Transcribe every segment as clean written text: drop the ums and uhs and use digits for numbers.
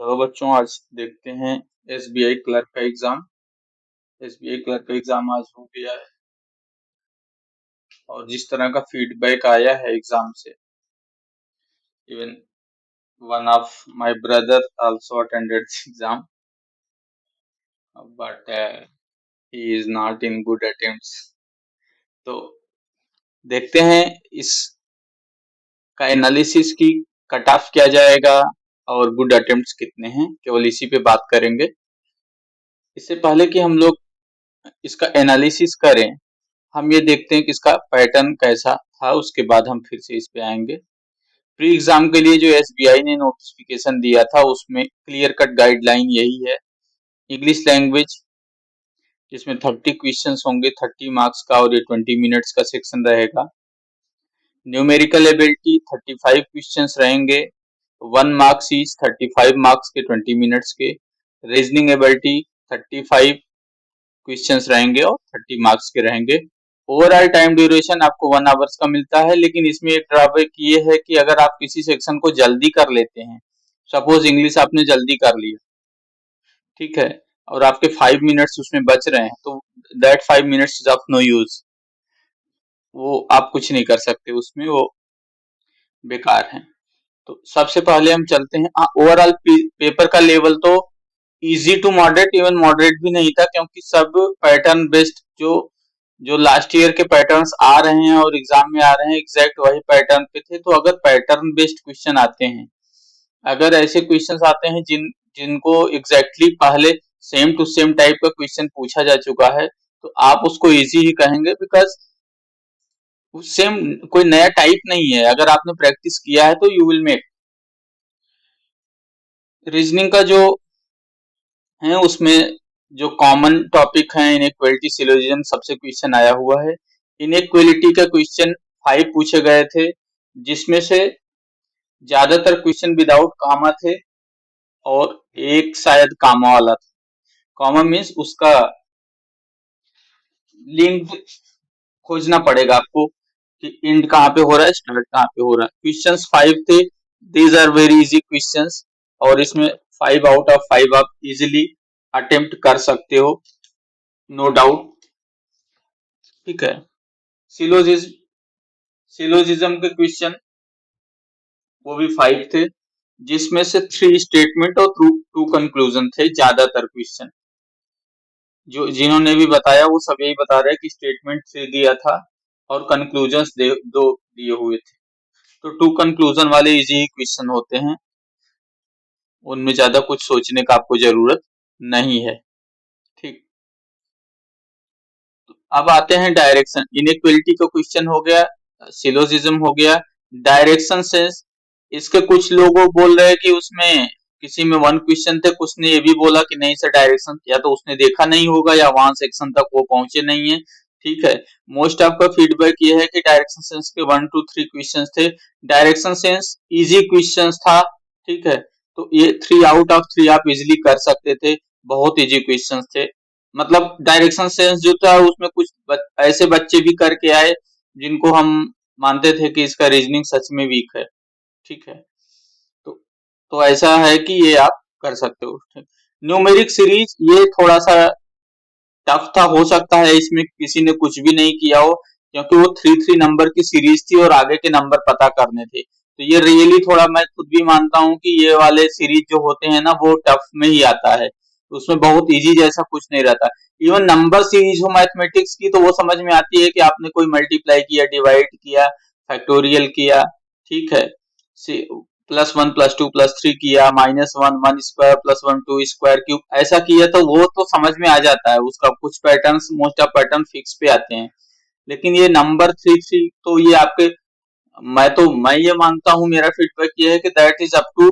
तो बच्चों आज देखते हैं एसबीआई क्लर्क का एग्जाम। एसबीआई क्लर्क का एग्जाम आज हो गया है और जिस तरह का फीडबैक आया है एग्जाम से, even one of my brother also attended exam but he is not in good attempts. तो देखते हैं इसका एनालिसिस की कट ऑफ किया जाएगा और गुड अटेम्प्ट्स कितने हैं, केवल इसी पे बात करेंगे। इससे पहले कि हम लोग इसका एनालिसिस करें, हम ये देखते हैं कि इसका पैटर्न कैसा था, उसके बाद हम फिर से इस पे आएंगे। प्री एग्जाम के लिए जो एसबीआई ने नोटिफिकेशन दिया था उसमें क्लियर कट गाइडलाइन यही है। इंग्लिश लैंग्वेज जिसमें 30 क्वेश्चंस होंगे, 30 मार्क्स का, और ये 20 मिनट्स का सेक्शन रहेगा। न्यूमेरिकल एबिलिटी 35 क्वेश्चंस रहेंगे, 1 मार्क्स ईच, 35 मार्क्स के 20 मिनट्स के। रीजनिंग एबिलिटी 35 क्वेश्चंस रहेंगे और 30 मार्क्स के रहेंगे। ओवरऑल टाइम ड्यूरेशन आपको 1 आवर्स का मिलता है, लेकिन इसमें एक ड्रॉबैक ये है कि अगर आप किसी सेक्शन को जल्दी कर लेते हैं, सपोज इंग्लिश आपने जल्दी कर लिया, ठीक है, और आपके 5 मिनट्स उसमें बच रहे हैं, तो that 5 minutes is of no use. वो आप कुछ नहीं कर सकते उसमें, वो बेकार है। तो सबसे पहले हम चलते हैं ओवरऑल पेपर का लेवल। तो easy to moderate, even moderate भी नहीं था, क्योंकि सब पैटर्न बेस्ड जो जो लास्ट ईयर के पैटर्न्स आ रहे हैं और एग्जाम में आ रहे हैं एग्जैक्ट वही पैटर्न पे थे। तो अगर पैटर्न बेस्ड क्वेश्चन आते हैं, अगर ऐसे क्वेश्चंस आते हैं जिनको एग्जैक्टली पहले सेम टू सेम टाइप का क्वेश्चन पूछा जा चुका है, तो आप उसको इजी ही कहेंगे, बिकॉज सेम कोई नया टाइप नहीं है। अगर आपने प्रैक्टिस किया है तो यू विल मेक। रीजनिंग का जो है उसमें जो कॉमन टॉपिक है, इनइक्वालिटी सिलोजिज्म सबसे क्वेश्चन आया हुआ है। इनइक्वालिटी का क्वेश्चन 5 पूछे गए थे, जिसमें से ज्यादातर क्वेश्चन विदाउट कामा थे और एक शायद कामा वाला था। कामा मीन्स उसका लिंक खोजना पड़ेगा आपको कि एंड कहाँ पे हो रहा है, स्टार्ट कहाँ पे हो रहा है। क्वेश्चंस 5 थे, these are very easy questions, और इसमें 5 आउट ऑफ 5 आप इजीली अटेम्प्ट कर सकते हो, नो डाउट, ठीक है। सिलोजिज्म के क्वेश्चन वो भी 5 थे, जिसमें से 3 स्टेटमेंट और 2 कंक्लूजन थे ज्यादातर क्वेश्चन। जो जिन्होंने भी बताया वो सब यही बता रहे हैं कि स्टेटमेंट 3 दिया था और कंक्लूजन्स 2 दिए हुए थे। तो 2 कंक्लूजन वाले इजी क्वेश्चन होते हैं, उनमें ज्यादा कुछ सोचने का आपको जरूरत नहीं है, ठीक। अब आते हैं डायरेक्शन। इनइक्वालिटी का क्वेश्चन हो गया, सिलोजिज्म हो गया। डायरेक्शन सेंस, इसके कुछ लोग बोल रहे हैं कि उसमें किसी में 1 क्वेश्चन थे, कुछ ने ये भी बोला कि नहीं सर डायरेक्शन या तो उसने देखा नहीं होगा या वहां सेक्शन तक वो पहुंचे नहीं है, ठीक है। मोस्ट आपका फीडबैक ये है कि डायरेक्शन सेंस के 1 to 3 क्वेश्चन थे। डायरेक्शन सेंस इजी क्वेश्चन था, ठीक है। तो ये 3 आउट ऑफ 3 आप इजिली कर सकते थे, बहुत इजी क्वेश्चन थे। मतलब डायरेक्शन सेंस जो था उसमें कुछ ऐसे बच्चे भी करके आए जिनको हम मानते थे कि इसका रीजनिंग सच में वीक है, ठीक है। तो तो ऐसा है कि ये आप कर सकते हो। न्यूमेरिक सीरीज ये थोड़ा सा टफ था, हो सकता है इसमें किसी ने कुछ भी नहीं किया हो, क्योंकि वो 3 नंबर की सीरीज थी और आगे के नंबर पता करने थे। तो ये रियली थोड़ा, मैं खुद भी मानता हूँ कि ये वाले सीरीज जो होते हैं ना वो टफ में ही आता है, उसमें बहुत इजी जैसा कुछ नहीं रहता। इवन नंबर सीरीज हो मैथमेटिक्स की तो वो समझ में आती है कि आपने कोई मल्टीप्लाई किया, डिवाइड किया, फैक्टोरियल किया, ठीक है, +1 +2 +3 किया, -1 1 स्क्वायर +1 2 स्क्वायर क्यूब, ऐसा किया तो वो तो समझ में आ जाता है। उसका कुछ patterns, most of pattern fix पे आते हैं। लेकिन ये नंबर 3 तो ये आपके, मैं ये मानता हूँ, मेरा फीडबैक ये है कि that is up to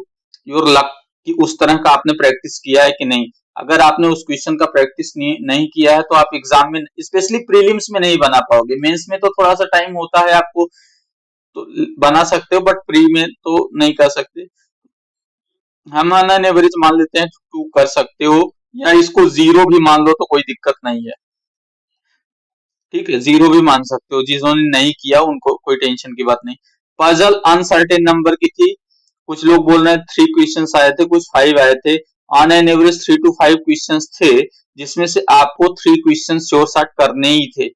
your luck कि उस तरह का आपने प्रैक्टिस किया है कि नहीं। अगर आपने उस क्वेश्चन का प्रैक्टिस नहीं किया है तो आप एग्जाम में, स्पेशली प्रीलिम्स में नहीं बना पाओगे। मेंस में तो थोड़ा सा टाइम होता है आपको, तो बना सकते हो, बट प्री में तो नहीं कर सकते। हम एवरेज मान लेते हैं 2 कर सकते हो, या इसको 0 भी मान लो तो कोई दिक्कत नहीं है, ठीक है। 0 भी मान सकते हो, जिन्होंने नहीं किया उनको कोई टेंशन की बात नहीं। पजल अनसर्टेन नंबर की थी, कुछ लोग बोल रहे हैं 3 क्वेश्चंस आए थे, कुछ 5 आए थे। On an average 3 to 5 questions थे, जिसमें से आपको 3 क्वेश्चंस श्योर शॉट करने ही थे।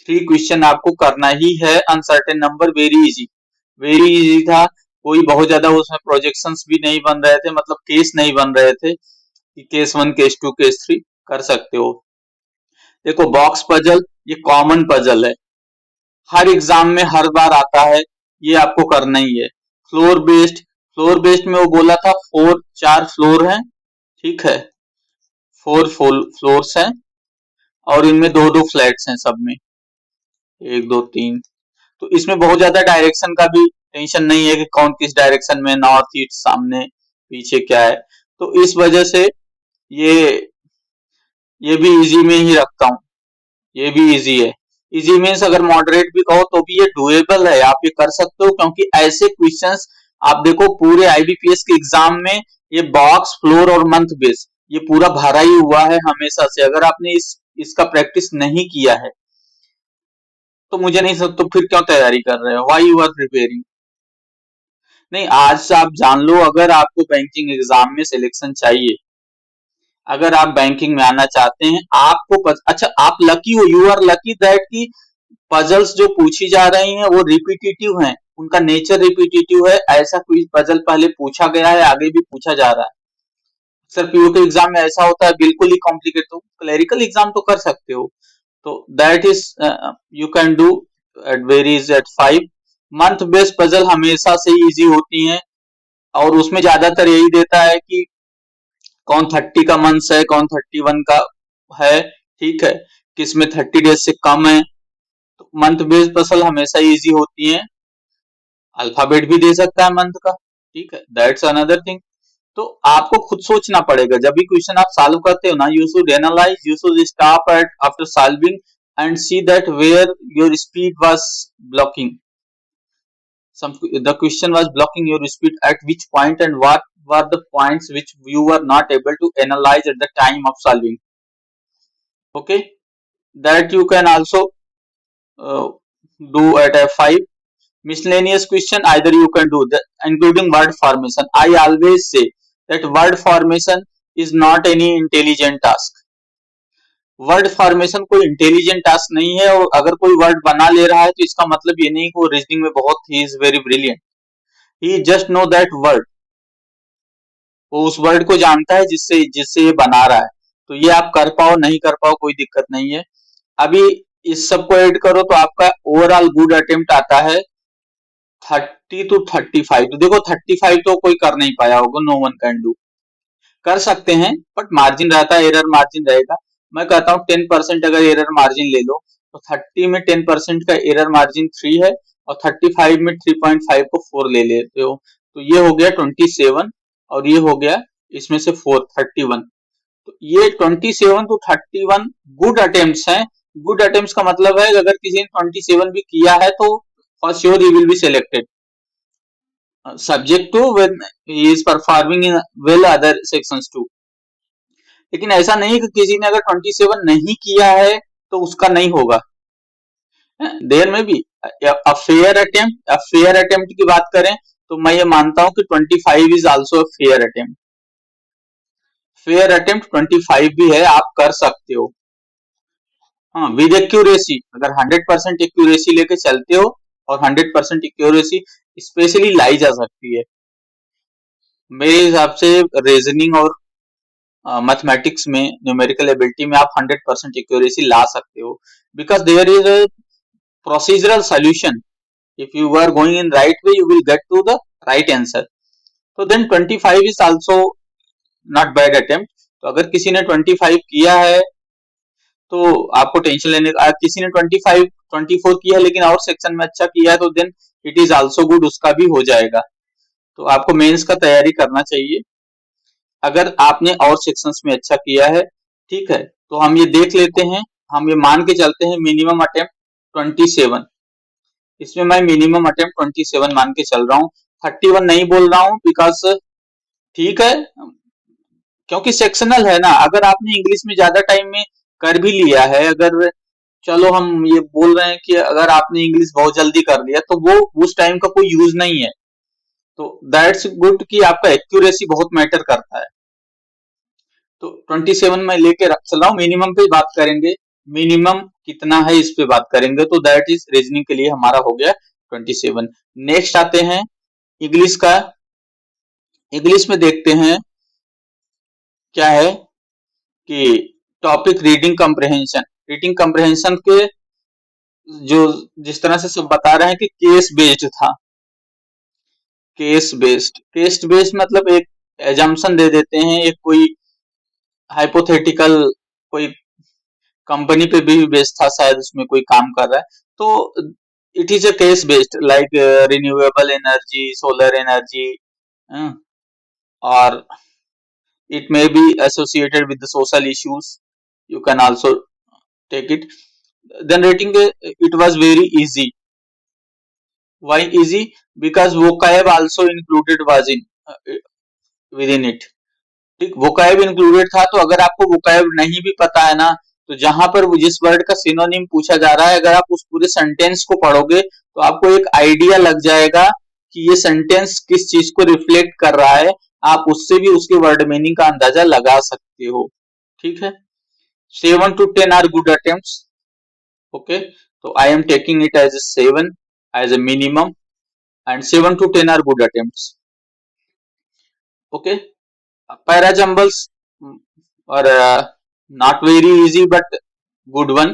3 क्वेश्चन आपको करना ही है। अनसर्टेन नंबर वेरी इजी था। कोई बहुत ज्यादा उसमें प्रोजेक्शंस भी नहीं बन रहे थे, मतलब केस नहीं बन रहे थे कि केस 1, केस 2, केस 3 कर सकते हो। देखो बॉक्स पजल ये कॉमन पजल है, हर एग्जाम में हर बार आता है, ये आपको करना ही है। फ्लोर बेस्ड में वो बोला था 4 फ्लोर हैं, ठीक है, 4 फ्लोर्स हैं और इनमें 2-2 फ्लैट्स हैं सब में, 1 2 3। तो इसमें बहुत ज्यादा डायरेक्शन का भी टेंशन नहीं है कि कौन किस डायरेक्शन में, नॉर्थ ईस्ट, सामने पीछे क्या है। तो इस वजह से ये ये भी इजी में ही रखता हूँ, ये भी इजी है। इजी मीन्स अगर मॉडरेट भी कहो तो भी ये डुएबल है, आप ये कर सकते हो, क्योंकि ऐसे क्वेश्चंस आप देखो पूरे आईबीपीएस के एग्जाम में ये बॉक्स, फ्लोर और मंथ बेस ये पूरा भरा ही हुआ है हमेशा से। अगर आपने इसका प्रैक्टिस नहीं किया है तो मुझे नहीं सकता, तो फिर क्यों तैयारी कर रहे हो, व्हाई यू आर प्रिपेयरिंग। नहीं, आज से आप जान लो, अगर आपको बैंकिंग एग्जाम में सिलेक्शन चाहिए, अगर आप बैंकिंग में आना चाहते हैं, आपको अच्छा आप लकी हो, यू आर लकी दैट की पजल्स जो पूछी जा रही हैं वो रिपीटेटिव हैं, उनका नेचर रिपीटेटिव है। ऐसा कोई पजल पहले पूछा गया है, आगे भी पूछा जा रहा है। अक्सर पीओ के एग्जाम में ऐसा होता है बिल्कुल ही कॉम्प्लिकेट, तो क्लरिकल एग्जाम तो कर सकते हो। तो that is you can do at varies at 5। Month based puzzle हमेशा से ही इजी होती हैं, और उसमें ज्यादातर यही देता है कि कौन 30 का मंथ है, कौन 31 का है, ठीक है, किसमें 30 डेज से कम है। तो मंथ बेस्ड पजल हमेशा इजी होती हैं। अल्फाबेट भी दे सकता है मंथ का, ठीक है, दैट्स अनदर थिंग। तो आपको खुद सोचना पड़ेगा जब भी क्वेश्चन आप सॉल्व करते हो ना, you should analyse, you should stop at after solving and see that where your speed was blocking, the question was blocking your speed at which point, and what were the points which you were not able to analyze at the time of solving. Okay, that you can also uh, do at F5. Miscellaneous question, either you can do that including word formation. I always say that word formation is not any intelligent task. Word formation कोई intelligent task नहीं है, और अगर कोई word बना ले रहा है तो इसका मतलब ये नहीं कि वो रीजनिंग में बहुत he is very brilliant, he just know that word, वो उस वर्ड को जानता है जिससे जिससे ये बना रहा है। तो ये आप कर पाओ नहीं कर पाओ कोई दिक्कत नहीं है। अभी इस सब को ऐड करो तो आपका ओवरऑल गुड अटेम्प्ट आता है 30 to 35। तो देखो 35 तो कोई कर नहीं पाया होगा, नो वन कैन डू, कर सकते हैं बट मार्जिन रहता है, एरर मार्जिन रहेगा। मैं कहता हूँ 10% अगर एरर मार्जिन ले लो तो 30 में 10% का एरर मार्जिन 3 है, और 35 में 3.5 को 4 ले लेते हो, तो ये हो गया 27, और ये हो गया इसमें से 4 31। तो ये 27 to 31 गुड अटेम्प्ट्स हैं। गुड अटेम्प्ट्स का मतलब है अगर किसी ने 27 भी किया है तो for sure he will be selected, subject to when he is performing in well other sections too। लेकिन ऐसा नहीं कि किसी ने अगर 27 नहीं किया है तो उसका नहीं होगा, देयर में भी फेयर अटेम्प्ट की बात करें तो मैं ये मानता हूं कि 25 is also fair attempt, fair attempt 25 भी है, आप कर सकते हो। हाँ, विद एक्यूरेसी, अगर 100% एक्यूरेसी लेके चलते हो, और 100% एक्यूरेसी स्पेशली लाई जा सकती है। मेरे हिसाब से रीजनिंग और मैथमेटिक्स में न्यूमेरिकल एबिलिटी में आप 100% एक्यूरेसी ला सकते हो, because there is a procedural solution, if you are going in right way you will get to the right answer. तो then 25 is also not bad attempt. तो अगर किसी ने 25 किया है तो आपको टेंशन लेने, किसी ने 25 24 किया है लेकिन और सेक्शन में अच्छा किया है तो then it is also good, उसका भी हो जाएगा। तो आपको मेंस का तैयारी करना चाहिए अगर आपने और सेक्शंस में अच्छा किया है, ठीक है। तो हम ये देख लेते हैं, हम ये मान के चलते हैं मिनिमम अटेम्प्ट 27, इसमें मैं मिनिमम अटेम्प्ट 27 मान के चल रहा हूँ, 31 नहीं बोल रहा हूँ बिकॉज ठीक है, क्योंकि सेक्शनल है ना। अगर आपने इंग्लिश में ज्यादा टाइम में कर भी लिया है, अगर चलो हम ये बोल रहे हैं कि अगर आपने इंग्लिश बहुत जल्दी कर लिया तो वो उस टाइम का कोई यूज नहीं है, तो दैट्स गुड कि आपका एक्यूरेसी बहुत मैटर करता है। तो 27 में लेके चल रहा हूँ, मिनिमम पे बात करेंगे, मिनिमम कितना है इस पे बात करेंगे। तो दैट इज रीजनिंग के लिए हमारा हो गया 27। नेक्स्ट आते हैं इंग्लिश का। इंग्लिश में देखते हैं क्या है कि टॉपिक रीडिंग कम्प्रहेंशन। रीडिंग कम्प्रहेंशन के जो जिस तरह से सब बता रहे हैं कि केस बेस्ड था। केस बेस्ड मतलब एक एजम्पशन दे देते हैं, एक कोई हाइपोथेटिकल कोई कंपनी पे भी बेस्ड था, शायद उसमें कोई काम कर रहा है, तो it is a case based like renewable energy, solar energy, और it may be associated with the social issues. You can also take it. Then rating it was very easy. Why easy? Because vocab also included was in within it. ठीक, vocab included था, तो अगर आपको vocab नहीं भी पता है ना, तो जहां पर जिस वर्ड का सिनोनिम पूछा जा रहा है, अगर आप उस पूरे सेंटेंस को पढ़ोगे तो आपको एक आइडिया लग जाएगा कि ये सेंटेंस किस चीज को रिफ्लेक्ट कर रहा है। आप उससे भी उसके वर्ड मीनिंग का अंदाजा लगा सकते हो। ठीक है, 7 to 10 are good attempts. Okay, तो I am taking it as a 7 as a minimum, and 7 to 10 are good attempts. Okay, para jumbles और not very easy but good one.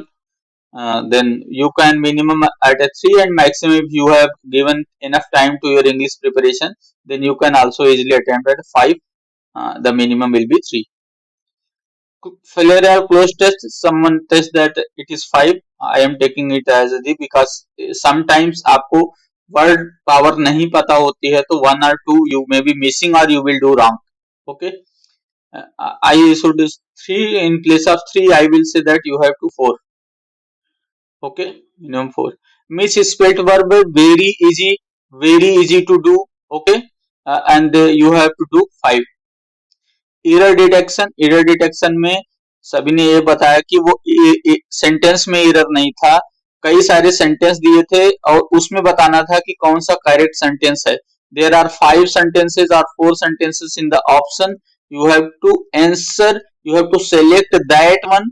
Then you can minimum at a 3, and maximum if you have given enough time to your English preparation, then you can also easily attempt at 5. The minimum will be 3. Failure or close test, someone test that it is 5. I am taking it as a D because sometimes आपको word power नहीं पता होती है, तो 1 or 2 you may be missing or you will do wrong. Okay, I should 3 in place of 3. I will say that you have to 4. Okay, minimum 4. Misspelled verb very easy to do. Okay, and you have to do 5. Error detection में सभी ने ये बताया कि वो sentence में error नहीं था, कई सारे सेंटेंस दिए थे और उसमें बताना था कि कौन सा करेक्ट सेंटेंस है। There are 5 sentences or 4 sentences in the option. You have to answer, you have to select that one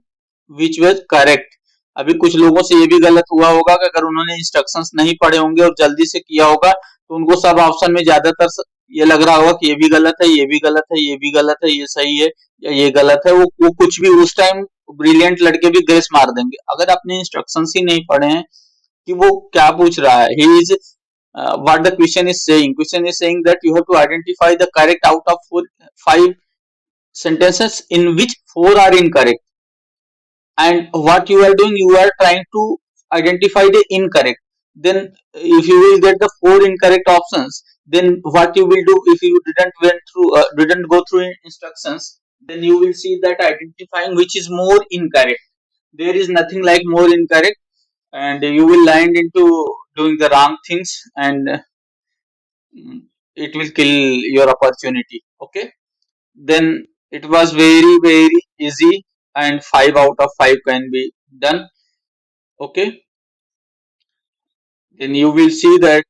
which was correct. अभी कुछ लोगों से ये भी गलत हुआ होगा कि अगर उन्होंने इंस्ट्रक्शंस नहीं पढ़े होंगे और जल्दी से किया होगा, तो उनको सब ऑप्शन में ज्यादातर ये लग रहा होगा कि ये भी गलत है, ये भी गलत है, ये भी गलत है, ये सही है या ये गलत है। वो कुछ भी उस टाइम ब्रिलियंट लड़के भी ग्रेस मार देंगे अगर आपने इंस्ट्रक्शंस ही नहीं पढ़े हैं कि वो क्या पूछ रहा है। He is what the question is saying. Question is saying that you have to identify the correct out of 5 sentences in which 4 are incorrect, and what you are doing, you are trying to identify the incorrect. Then if you will get the 4 incorrect options, then what you will do, if you didn't go through instructions, then you will see that identifying which is more incorrect. There is nothing like more incorrect, and you will land into doing the wrong things, and it will kill your opportunity. Okay, then it was very easy, and 5 out of 5 can be done. Okay, then you will see that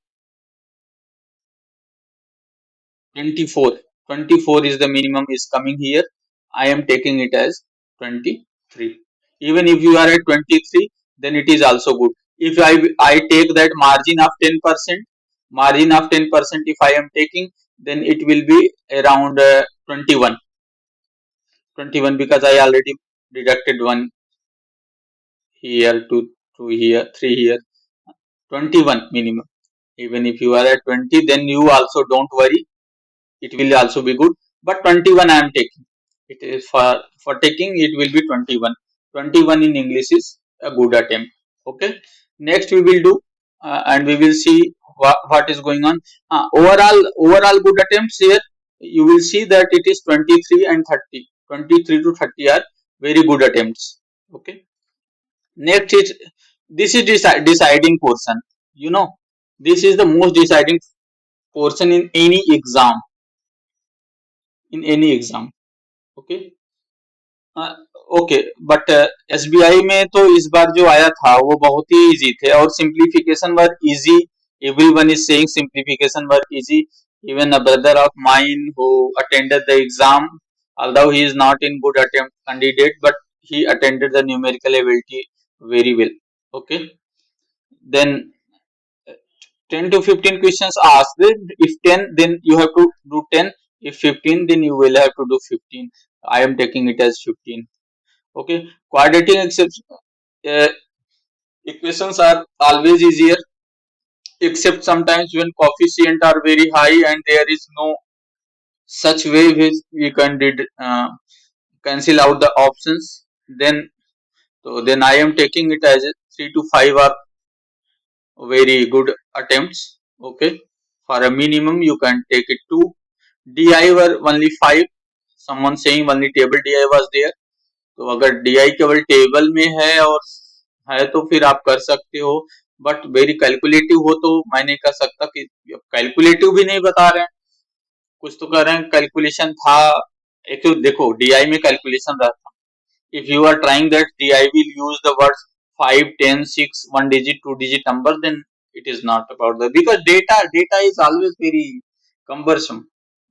24 is the minimum is coming here. I am taking it as 23. Even if you are at 23, then it is also good. If I take that margin of 10%, if I am taking, then it will be around 21 because I already deducted 1 here, 2 here, 3 here. 21 minimum. Even if you are at 20, then you also don't worry, it will also be good. But 21 I am taking. It is for taking, it will be 21. 21 in English is a good attempt. Okay, next we will do and we will see what is going on. Overall good attempts here, you will see that it is 23 and 30. 23 to 30 are very good attempts. Okay, next is, this is deciding portion. You know, this is the most deciding portion in any exam. Okay okay, but SBI में तो इस बार जो आया था वो बहुत ही easy थे और simplification were easy. Everyone is saying simplification were easy, Even a brother of mine who attended the exam, although he is not in good attempt candidate, but he attended the numerical ability very well. Okay. Then 10 to 15 questions asked. If 10, then you have to do 10. If 15, then you will have to do 15. I am taking it as 15. Okay. Quadratic uh, equations are always easier, except sometimes when coefficient are very high and there is no such way which we can cancel out the options. Then I am taking it as 3 to 5 are very good attempts. Okay, for a minimum you can take it 2. DI were only 5. Someone saying only table DI was there. तो अगर DI केवल table में है तो फिर आप कर सकते हो, बट वेरी कैलकुलेटिव हो तो मैं नहीं कर सकता कि कैलकुलेटिव भी नहीं बता रहे हैं, कुछ तो कर रहे हैं कैलकुलेशन था। एक तो देखो DI में कैलकुलेशन रहता, if you are trying that DI will use the words 5, 10, 6, 1 digit, 2 digit number, then it is not about the, because data is always very cumbersome.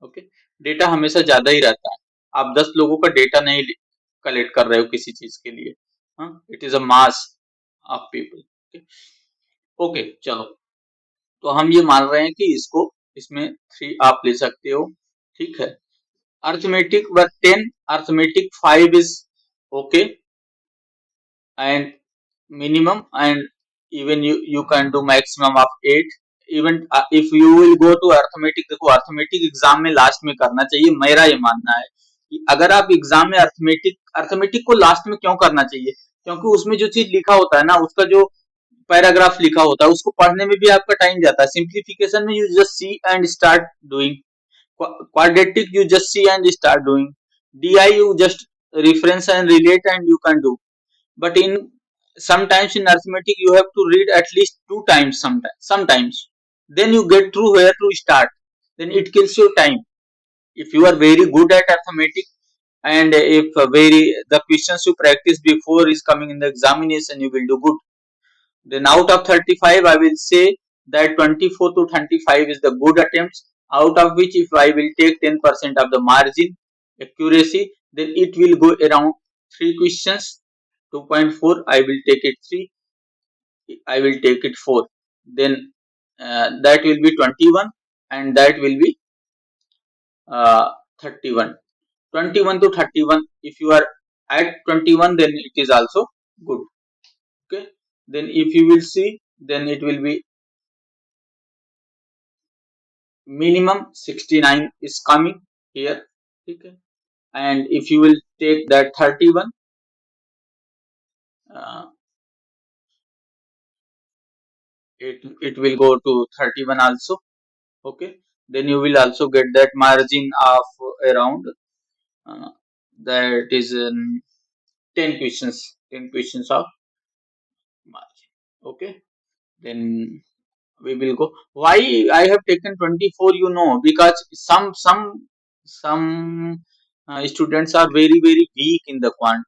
Okay, data हमेशा ज्यादा ही रहता है, आप 10 लोगों का डेटा नहीं कलेक्ट कर रहे हो किसी चीज के लिए, हाँ, it is a mass of people. Okay चलो, तो हम ये मान रहे हैं कि इसको इसमें 3 आप ले सकते हो, ठीक है। अर्थमेटिक व 10, arithmetic 5 is okay, and minimum, and even you can do maximum of 8। even if you will go to arithmetic, देखो अर्थमेटिक एग्जाम में लास्ट में करना चाहिए, मेरा ये मानना है कि अगर आप एग्जाम में अर्थमेटिक को लास्ट में क्यों करना चाहिए, क्योंकि उसमें जो चीज लिखा होता है ना, उसका जो पैराग्राफ लिखा होता है उसको पढ़ने में भी आपका टाइम जाता है। सिंप्लीफिकेशन में you just see and start doing, quadratic you just see and start doing, DI you just reference and relate and you can do, but in sometimes in arithmetic you have to read at least 2 times, sometimes then you get through where to start, then it kills your time. If you are very good at arithmetic, and if very the questions you practice before is coming in the examination, you will do good. Then out of 35, I will say that 24 to 25 is the good attempts, out of which if I will take 10% of the margin accuracy, then it will go around 3 questions. 2.4, I will take it 3, I will take it 4. Then that will be 21 and that will be 31. 21 to 31, if you are at 21, then it is also good. Okay, then if you will see, then it will be minimum 69 is coming here. Okay, and if you will take that 31, it will go to 31 also. Okay, then you will also get that margin of around that is 10 questions, 10 questions of margin. Okay, then we will go. Why I have taken 24, you know, because some students are very weak in the quant.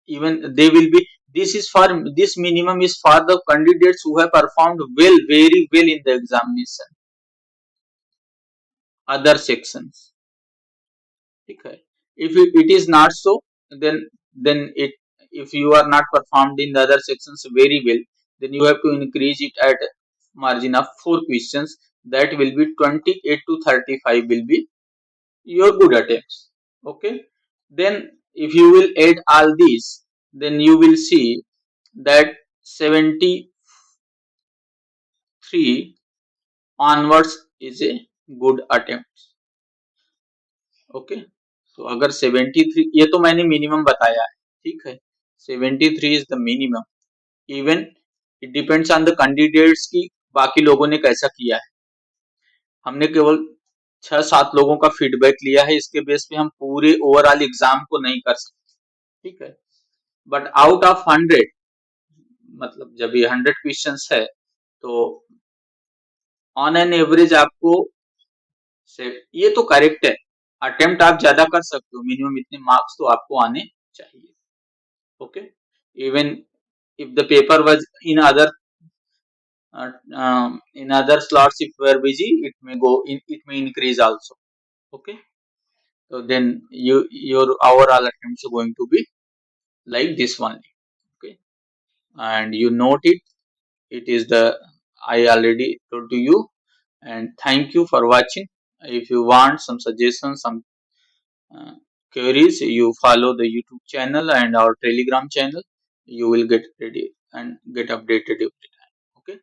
Even they will be. This is for, this minimum is for the candidates who have performed well, very well in the examination, other sections. Okay. If it is not so, then it, if you are not performed in the other sections very well, then you have to increase it at margin of 4 questions. That will be 28 to 35 will be your good attempts. Okay. Then if you will add all these, then you will see that 73 onwards is a good attempt. Okay, तो अगर 73, ये तो मैंने minimum बताया है, ठीक है, 73 is the minimum. Even it depends on the candidates की बाकी लोगों ने कैसा किया है। हमने केवल 6-7 लोगों का फीडबैक लिया है, इसके बेस पे हम पूरे ओवरऑल एग्जाम को नहीं कर सकते, ठीक है। बट आउट ऑफ 100, मतलब जब ये 100 क्वेश्चंस है तो ऑन एन एवरेज आपको से, ये तो करेक्ट है, अटेम्प्ट आप ज्यादा कर सकते हो, मिनिमम इतने मार्क्स तो आपको आने चाहिए। Okay, even if the paper was in other In other slots, if we are busy, it may increase also. Okay. So then your overall attempts are going to be like this only. Okay. And you note it. It is the I already told to you. And thank you for watching. If you want some suggestions, some uh, queries, you follow the YouTube channel and our Telegram channel. You will get ready and get updated every time. Okay.